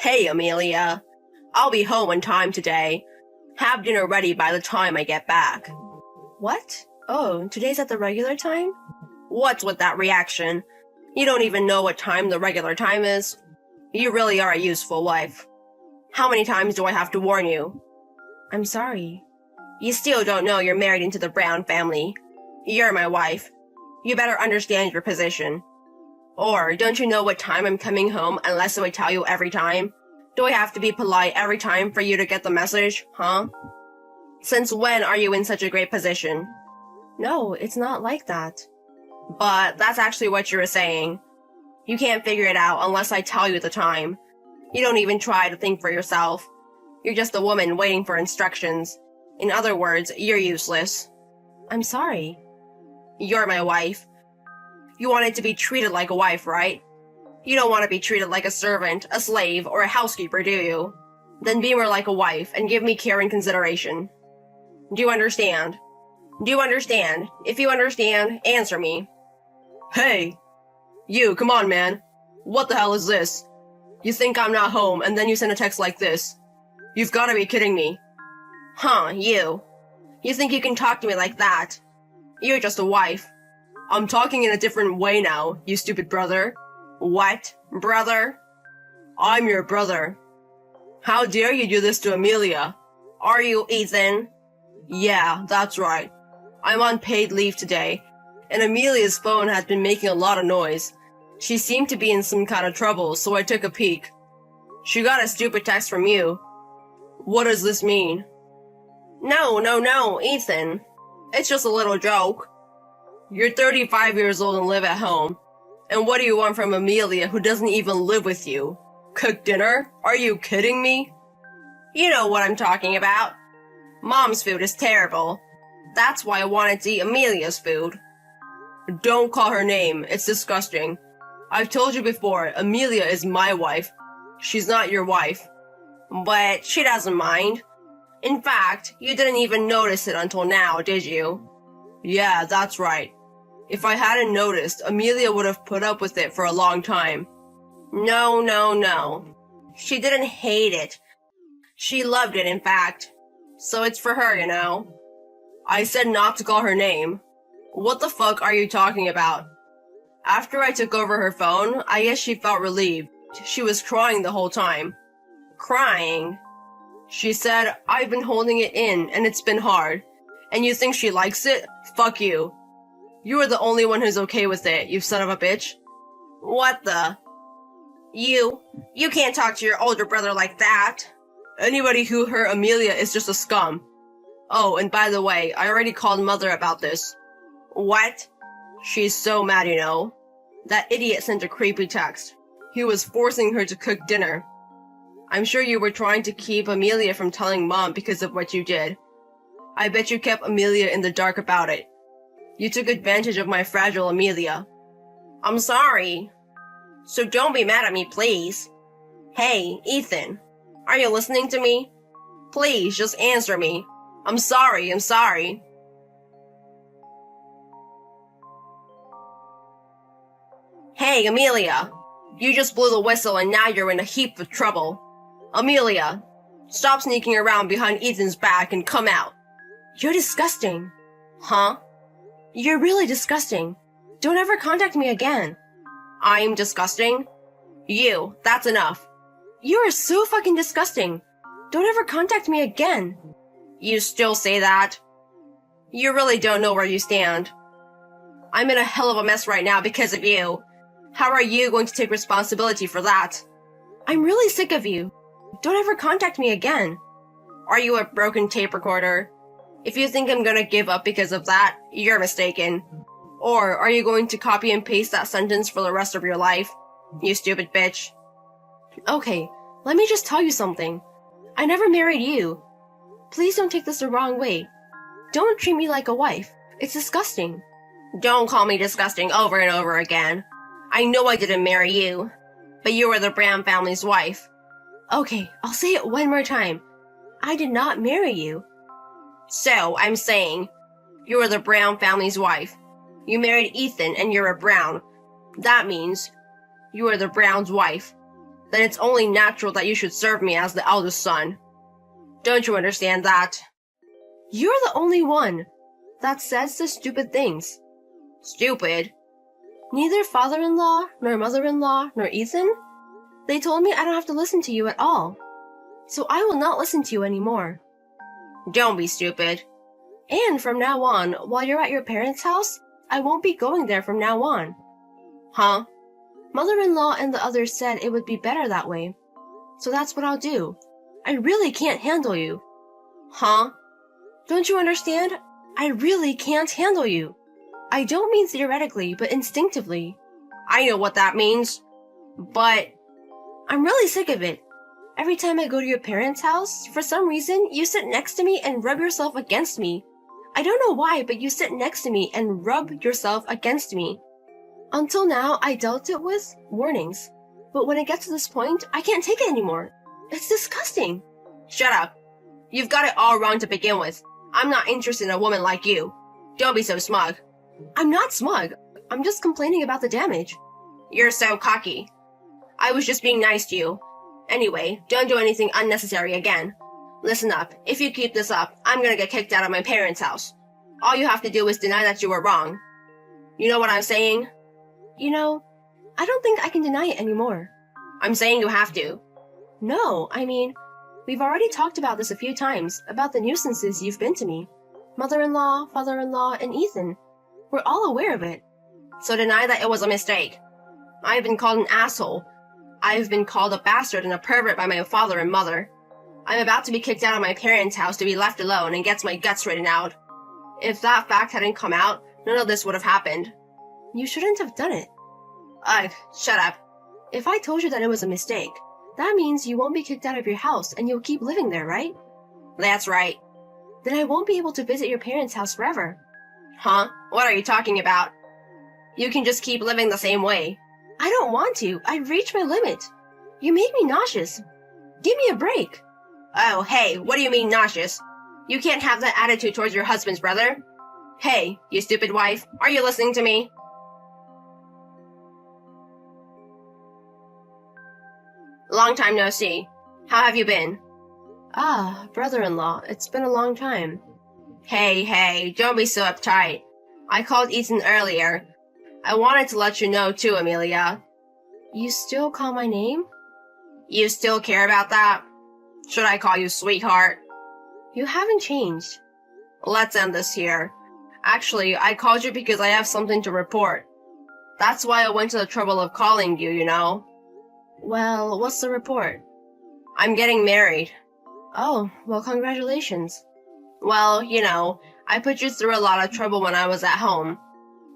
Hey, Amelia. I'll be home in time today. Have dinner ready by the time I get back. What? Oh, today's at the regular time? What's with that reaction? You don't even know what time the regular time is. You really are a useful wife. How many times do I have to warn you? I'm sorry. You still don't know you're married into the Brown family. You're my wife. You better understand your position. Or, don't you know what time I'm coming home unless I tell you every time? Do I have to be polite every time for you to get the message, huh? Since when are you in such a great position? No, it's not like that. But that's actually what you were saying. You can't figure it out unless I tell you the time. You don't even try to think for yourself. You're just a woman waiting for instructions. In other words, you're useless. I'm sorry. You're my wife. You wanted to be treated like a wife, right? You don't want to be treated like a servant, a slave, or a housekeeper, do you? Then be more like a wife and give me care and consideration. Do you understand? Do you understand? If you understand, answer me. Hey! You, come on, man. What the hell is this? You think I'm not home, and then you send a text like this. You've gotta be kidding me. Huh, you. You think you can talk to me like that? You're just a wife. I'm talking in a different way now, you stupid brother. What? Brother? I'm your brother. How dare you do this to Amelia? Are you, Ethan? Yeah, that's right. I'm on paid leave today, and Amelia's phone has been making a lot of noise. She seemed to be in some kind of trouble, so I took a peek. She got a stupid text from you. What does this mean? No, Ethan. It's just a little joke. You're 35 years old and live at home. And what do you want from Amelia who doesn't even live with you? Cook dinner? Are you kidding me? You know what I'm talking about. Mom's food is terrible. That's why I wanted to eat Amelia's food. Don't call her name. It's disgusting. I've told you before, Amelia is my wife. She's not your wife. But she doesn't mind. In fact, you didn't even notice it until now, did you? Yeah, that's right. If I hadn't noticed, Amelia would have put up with it for a long time. No. She didn't hate it. She loved it, in fact. So it's for her, you know. I said not to call her name. What the fuck are you talking about? After I took over her phone, I guess she felt relieved. She was crying the whole time. Crying? She said, I've been holding it in, and it's been hard. And you think she likes it? Fuck you. You are the only one who's okay with it, you son of a bitch. What the? You can't talk to your older brother like that. Anybody who hurt Amelia is just a scum. Oh, and by the way, I already called Mother about this. What? She's so mad, you know. That idiot sent a creepy text. He was forcing her to cook dinner. I'm sure you were trying to keep Amelia from telling Mom because of what you did. I bet you kept Amelia in the dark about it. You took advantage of my fragile Amelia. I'm sorry. So don't be mad at me, please. Hey, Ethan. Are you listening to me? Please, just answer me. I'm sorry. Hey, Amelia. You just blew the whistle and now you're in a heap of trouble. Amelia, stop sneaking around behind Ethan's back and come out. You're disgusting. Huh? You're really disgusting. Don't ever contact me again. I'm disgusting? You, that's enough. You are so fucking disgusting. Don't ever contact me again. You still say that? You really don't know where you stand. I'm in a hell of a mess right now because of you. How are you going to take responsibility for that? I'm really sick of you. Don't ever contact me again. Are you a broken tape recorder? If you think I'm gonna give up because of that, you're mistaken. Or are you going to copy and paste that sentence for the rest of your life? You stupid bitch. Okay, let me just tell you something. I never married you. Please don't take this the wrong way. Don't treat me like a wife. It's disgusting. Don't call me disgusting over and over again. I know I didn't marry you, but you were the Brown family's wife. Okay, I'll say it one more time. I did not marry you. So, I'm saying, you were the Brown family's wife. You married Ethan and you're a Brown. That means you are the Brown's wife. then it's only natural that you should serve me as the eldest son. Don't you understand that? You're the only one that says the stupid things. Stupid? Neither father-in-law, nor mother-in-law, nor Ethan? They told me I don't have to listen to you at all. So I will not listen to you anymore. Don't be stupid. And from now on, while you're at your parents' house, I won't be going there from now on. Huh? Mother-in-law and the others said it would be better that way. So that's what I'll do. I really can't handle you. Huh? Don't you understand? I really can't handle you. I don't mean theoretically, but instinctively. I know what that means. But I'm really sick of it. Every time I go to your parents' house, for some reason, you sit next to me and rub yourself against me. I don't know why, but you sit next to me and rub yourself against me. Until now, I dealt it with warnings. But when it gets to this point, I can't take it anymore. It's disgusting. Shut up. You've got it all wrong to begin with. I'm not interested in a woman like you. Don't be so smug. I'm not smug. I'm just complaining about the damage. You're so cocky. I was just being nice to you. Anyway, don't do anything unnecessary again. Listen up. If you keep this up, I'm gonna get kicked out of my parents' house. All you have to do is deny that you were wrong. You know what I'm saying? You know, I don't think I can deny it anymore. I'm saying you have to. No, I mean, we've already talked about this a few times, about the nuisances you've been to me. Mother-in-law, father-in-law, and Ethan. We're all aware of it. So deny that it was a mistake. I've been called an asshole. I've been called a bastard and a pervert by my father and mother. I'm about to be kicked out of my parents' house to be left alone and gets my guts written out. If that fact hadn't come out, none of this would have happened. You shouldn't have done it. Ugh, shut up. If I told you that it was a mistake, that means you won't be kicked out of your house and you'll keep living there, right? That's right. Then I won't be able to visit your parents' house forever. Huh? What are you talking about? You can just keep living the same way. I don't want to. I've reached my limit. You make me nauseous. Give me a break. Oh, hey, what do you mean nauseous? You can't have that attitude towards your husband's brother. Hey, you stupid wife, are you listening to me? Long time no see. How have you been? Ah, brother-in-law, it's been a long time. Hey, don't be so uptight. I called Ethan earlier. I wanted to let you know too, Amelia. You still call my name? You still care about that? Should I call you sweetheart? You haven't changed. Let's end this here. Actually, I called you because I have something to report. That's why I went to the trouble of calling you, you know. Well, what's the report? I'm getting married. Oh, well, congratulations. Well, you know, I put you through a lot of trouble when I was at home.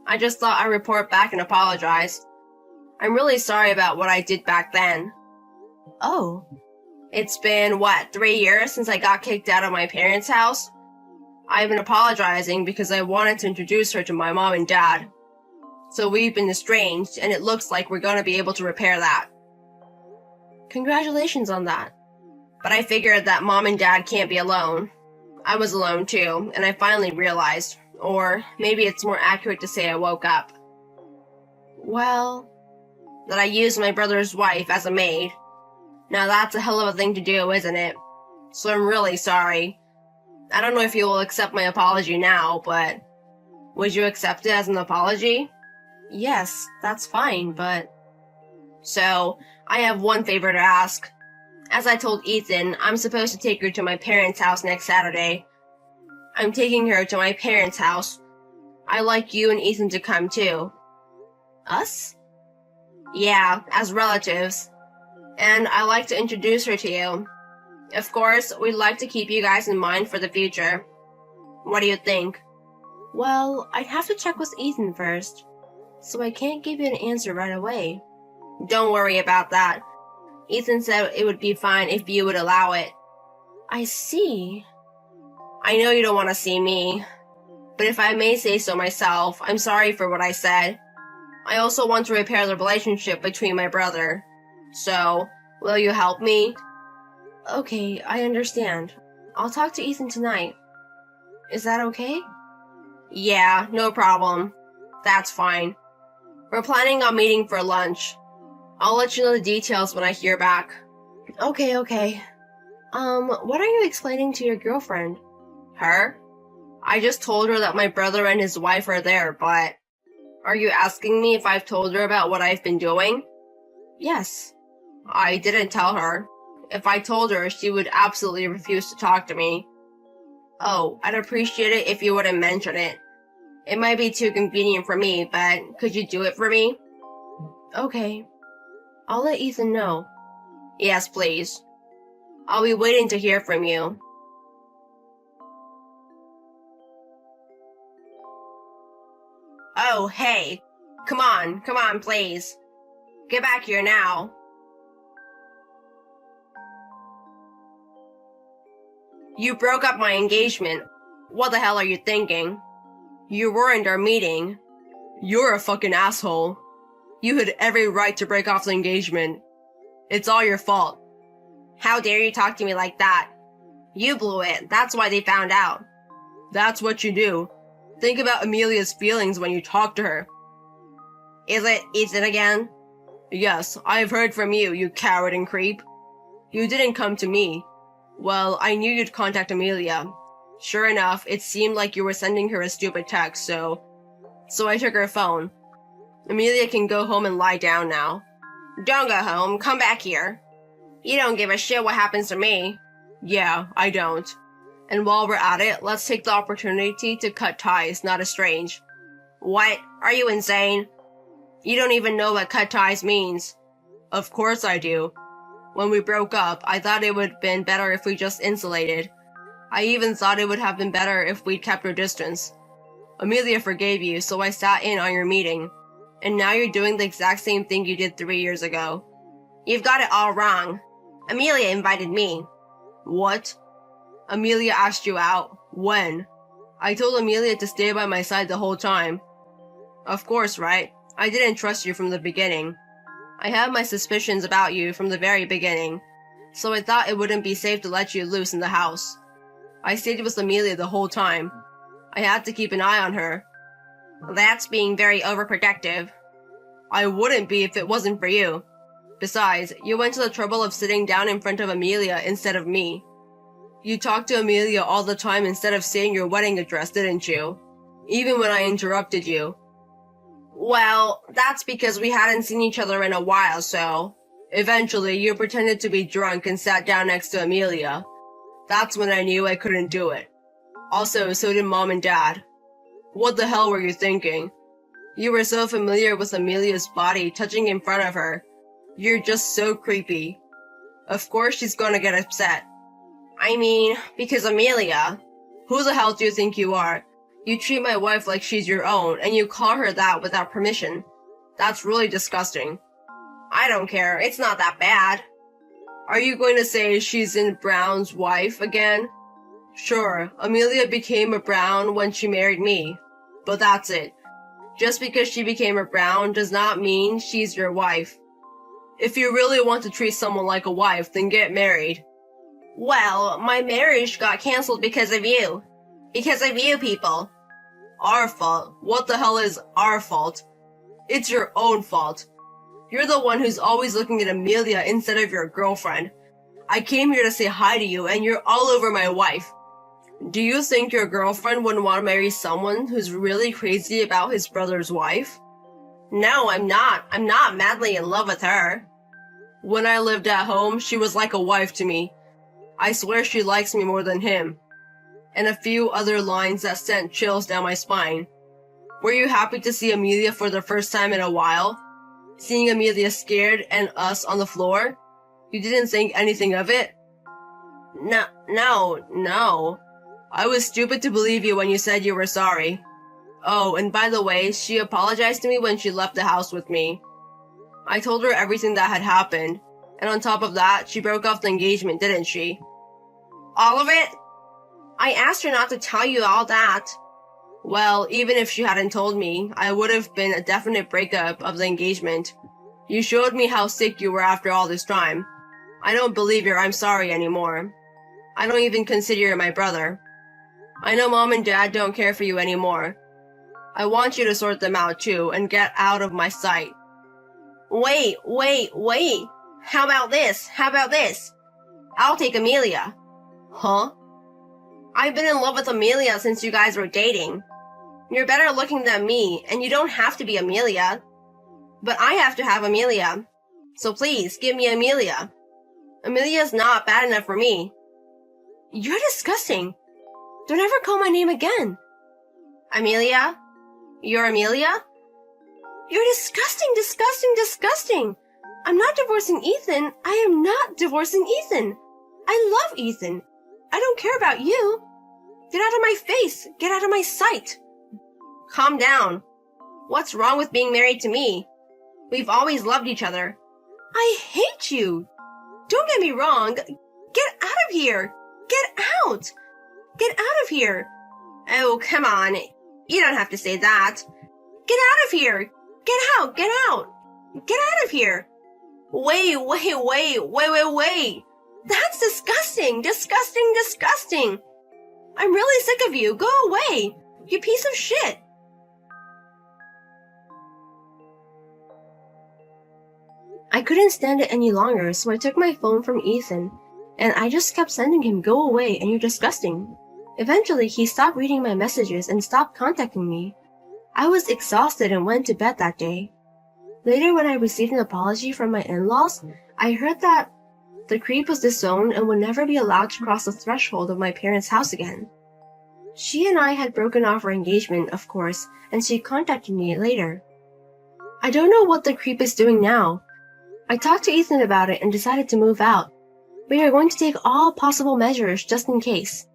I just thought I'd report back and apologize. I'm really sorry about what I did back then. Oh. It's been, 3 years since I got kicked out of my parents' house? I've been apologizing because I wanted to introduce her to my mom and dad. So we've been estranged, and it looks like we're gonna be able to repair that. Congratulations on that. But I figured that mom and dad can't be alone. I was alone too, and I finally realized, or maybe it's more accurate to say I woke up. Well, that I used my brother's wife as a maid. Now that's a hell of a thing to do, isn't it? So I'm really sorry. I don't know if you will accept my apology now, but would you accept it as an apology? Yes, that's fine, but... So, I have one favor to ask. As I told Ethan, I'm supposed to take her to my parents' house next Saturday. I'm taking her to my parents' house. I'd like you and Ethan to come too. Us? Yeah, as relatives. And I'd like to introduce her to you. Of course, we'd like to keep you guys in mind for the future. What do you think? Well, I'd have to check with Ethan first, so I can't give you an answer right away. Don't worry about that. Ethan said it would be fine if you would allow it. I see. I know you don't want to see me, but if I may say so myself, I'm sorry for what I said. I also want to repair the relationship between my brother. So, will you help me? Okay, I understand. I'll talk to Ethan tonight. Is that okay? Yeah, no problem. That's fine. We're planning on meeting for lunch. I'll let you know the details when I hear back. Okay. What are you explaining to your girlfriend? Her? I just told her that my brother and his wife are there, but... Are you asking me if I've told her about what I've been doing? Yes. I didn't tell her. If I told her, she would absolutely refuse to talk to me. Oh, I'd appreciate it if you wouldn't mention it. It might be too convenient for me, but could you do it for me? Okay. I'll let Ethan know. Yes, please. I'll be waiting to hear from you. Oh, hey. Come on, please. Get back here now. You broke up my engagement. What the hell are you thinking? You ruined our meeting. You're a fucking asshole. You had every right to break off the engagement. It's all your fault. How dare you talk to me like that? You blew it. That's why they found out. That's what you do. Think about Amelia's feelings when you talk to her. Is it Ethan again? Yes, I have heard from you, you coward and creep. You didn't come to me. Well, I knew you'd contact Amelia. Sure enough, it seemed like you were sending her a stupid text, so I took her phone. Amelia can go home and lie down now. Don't go home, come back here. You don't give a shit what happens to me. Yeah, I don't. And while we're at it, let's take the opportunity to cut ties, not estrange. What? Are you insane? You don't even know what cut ties means. Of course I do. When we broke up, I thought it would have been better if we just insulated. I even thought it would have been better if we'd kept our distance. Amelia forgave you, so I sat in on your meeting. And now you're doing the exact same thing you did 3 years ago. You've got it all wrong. Amelia invited me. What? Amelia asked you out. When? I told Amelia to stay by my side the whole time. Of course, right? I didn't trust you from the beginning. I had my suspicions about you from the very beginning, so I thought it wouldn't be safe to let you loose in the house. I stayed with Amelia the whole time. I had to keep an eye on her. That's being very overprotective. I wouldn't be if it wasn't for you. Besides, you went to the trouble of sitting down in front of Amelia instead of me. You talked to Amelia all the time instead of saying your wedding address, didn't you? Even when I interrupted you. Well, that's because we hadn't seen each other in a while, so... Eventually, you pretended to be drunk and sat down next to Amelia. That's when I knew I couldn't do it. Also, so did Mom and Dad. What the hell were you thinking? You were so familiar with Amelia's body touching in front of her. You're just so creepy. Of course she's gonna get upset. I mean, because Amelia... Who the hell do you think you are? You treat my wife like she's your own, and you call her that without permission. That's really disgusting. I don't care, it's not that bad. Are you going to say she's in Brown's wife again? Sure, Amelia became a Brown when she married me. But that's it. Just because she became a Brown does not mean she's your wife. If you really want to treat someone like a wife, then get married. Well, my marriage got cancelled because of you. Because of you people. Our fault? What the hell is our fault? It's your own fault. You're the one who's always looking at Amelia instead of your girlfriend. I came here to say hi to you and you're all over my wife. Do you think your girlfriend wouldn't want to marry someone who's really crazy about his brother's wife? No, I'm not. I'm not madly in love with her. When I lived at home, she was like a wife to me. I swear she likes me more than him. And a few other lines that sent chills down my spine. Were you happy to see Amelia for the first time in a while? Seeing Amelia scared and us on the floor? You didn't think anything of it? No. I was stupid to believe you when you said you were sorry. Oh, and by the way, she apologized to me when she left the house with me. I told her everything that had happened, and on top of that, she broke off the engagement, didn't she? All of it? I asked her not to tell you all that. Well, even if she hadn't told me, I would have been a definite breakup of the engagement. You showed me how sick you were after all this time. I don't believe your I'm sorry anymore. I don't even consider you my brother. I know Mom and Dad don't care for you anymore. I want you to sort them out too and get out of my sight. Wait. How about this? I'll take Amelia. Huh? I've been in love with Amelia since you guys were dating. You're better looking than me, and you don't have to be Amelia. But I have to have Amelia. So please, give me Amelia. Amelia's not bad enough for me. You're disgusting. Don't ever call my name again. Amelia? You're Amelia? You're disgusting. I'm not divorcing Ethan. I am not divorcing Ethan. I love Ethan. I don't care about you. Get out of my face. Get out of my sight. Calm down. What's wrong with being married to me? We've always loved each other. I hate you. Don't get me wrong. Get out of here. Get out. Get out of here. Oh, come on. You don't have to say that. Get out of here. Get out. Get out of here. Wait. That's disgusting. I'm really sick of you. Go away. You piece of shit. I couldn't stand it any longer, so I took my phone from Ethan, and I just kept sending him, "Go away, and you're disgusting." Eventually, he stopped reading my messages and stopped contacting me. I was exhausted and went to bed that day. Later, when I received an apology from my in-laws, I heard that the creep was disowned and would never be allowed to cross the threshold of my parents' house again. She and I had broken off our engagement, of course, and she contacted me later. I don't know what the creep is doing now. I talked to Ethan about it and decided to move out. We are going to take all possible measures just in case.